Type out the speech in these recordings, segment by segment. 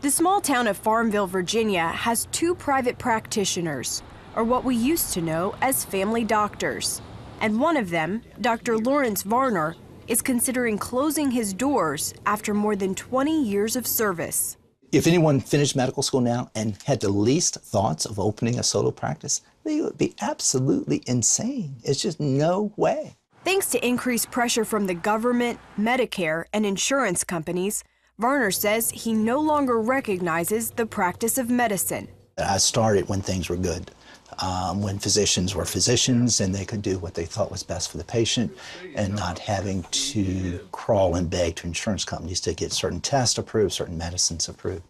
The small town of Farmville, Virginia has two private practitioners, or what we used to know as family doctors. And one of them, Dr. Lawrence Varner, is considering closing his doors after more than 20 years of service. If anyone finished medical school now and had the least thoughts of opening a solo practice, they would be absolutely insane. It's just no way. Thanks to increased pressure from the government, Medicare, and insurance companies, Varner says he no longer recognizes the practice of medicine. I started when things were good, when physicians were physicians and they could do what they thought was best for the patient and not having to crawl and beg to insurance companies to get certain tests approved, certain medicines approved.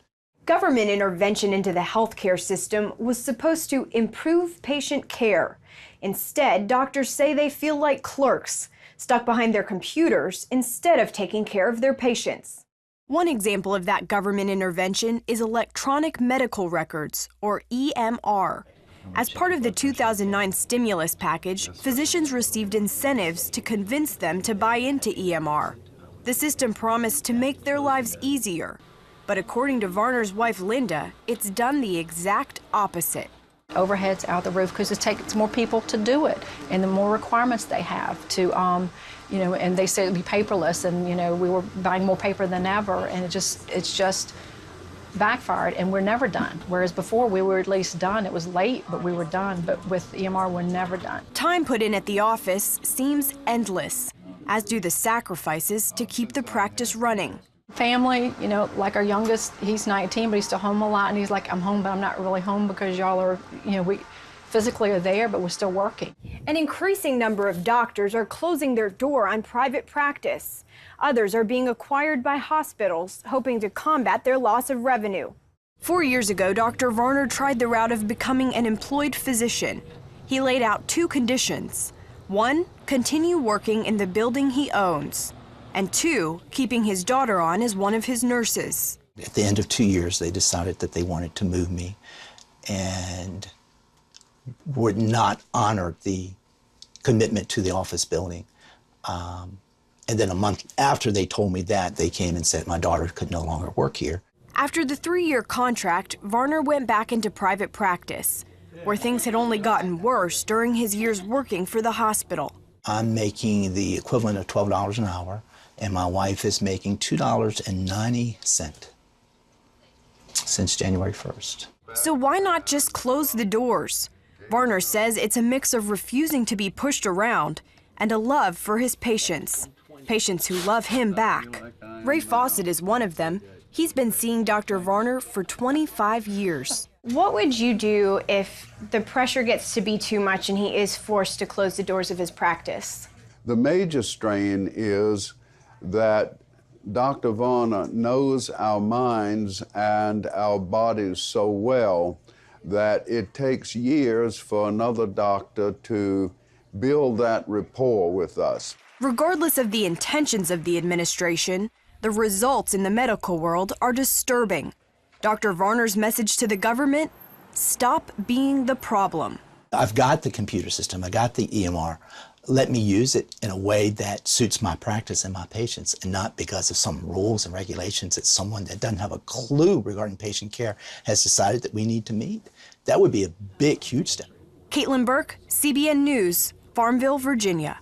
Government intervention into the healthcare system was supposed to improve patient care. Instead, doctors say they feel like clerks, stuck behind their computers instead of taking care of their patients. One example of that government intervention is electronic medical records, or EMR. As part of the 2009 stimulus package, physicians received incentives to convince them to buy into EMR. The system promised to make their lives easier. But according to Varner's wife, Linda, it's done the exact opposite. Overhead's out the roof because it takes more people to do it, and the more requirements they have to, and they say it'd be paperless, and we were buying more paper than ever, and it's just backfired, and we're never done. Whereas before we were at least done. It was late, but we were done. But with EMR, we're never done. Time put in at the office seems endless, as do the sacrifices to keep the practice running. Family, like our youngest, he's 19, but he's still home a lot, and he's like, I'm home, but I'm not really home because y'all are, we physically are there, but we're still working. An increasing number of doctors are closing their door on private practice. Others are being acquired by hospitals, hoping to combat their loss of revenue. 4 years ago, Dr. Varner tried the route of becoming an employed physician. He laid out two conditions. One, continue working in the building he owns. And two, keeping his daughter on as one of his nurses. At the end of 2 years, they decided that they wanted to move me and would not honor the commitment to the office building. And then a month after they told me that, they came and said my daughter could no longer work here. After the 3-year contract, Varner went back into private practice, where things had only gotten worse during his years working for the hospital. I'm making the equivalent of $12 an hour, and my wife is making $2.90 since January 1st. So why not just close the doors? Varner says it's a mix of refusing to be pushed around and a love for his patients who love him back. Ray Fawcett is one of them. He's been seeing Dr. Varner for 25 years. What would you do if the pressure gets to be too much and he is forced to close the doors of his practice? The major strain is that Dr. Varner knows our minds and our bodies so well that it takes years for another doctor to build that rapport with us. Regardless of the intentions of the administration, the results in the medical world are disturbing. Dr. Varner's message to the government: stop being the problem. I've got the computer system, I got the EMR. Let me use it in a way that suits my practice and my patients, and not because of some rules and regulations that someone that doesn't have a clue regarding patient care has decided that we need to meet. That would be a big, huge step. Caitlin Burke, CBN News, Farmville, Virginia.